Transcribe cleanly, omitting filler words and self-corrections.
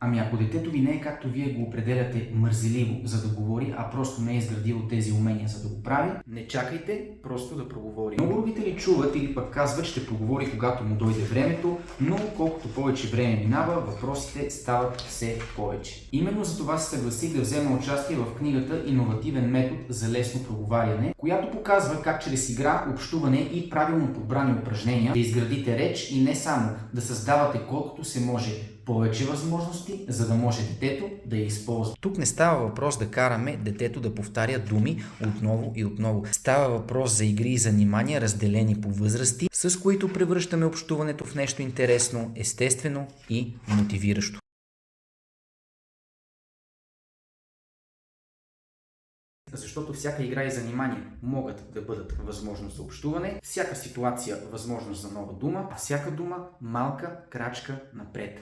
Ами ако детето ви не е както вие го определяте мързеливо, за да говори, а просто не е изградило тези умения, за да го прави, не чакайте просто да проговори. Много родители чуват или пък казват, ще проговори когато му дойде времето, но колкото повече време минава, въпросите стават все повече. Именно за това се съгласих да взема участие в книгата "Иновативен метод за лесно проговаряне", която показва как чрез игра, общуване и правилно подбрани упражнения да изградите реч и не само да създавате колкото се може повече възможности, за да може детето да я използва. Тук не става въпрос да караме детето да повтаря думи отново и отново. Става въпрос за игри и занимания, разделени по възрасти, с които превръщаме общуването в нещо интересно, естествено и мотивиращо. Защото всяка игра и занимание могат да бъдат възможност за общуване, всяка ситуация възможност за нова дума, а всяка дума малка крачка напред.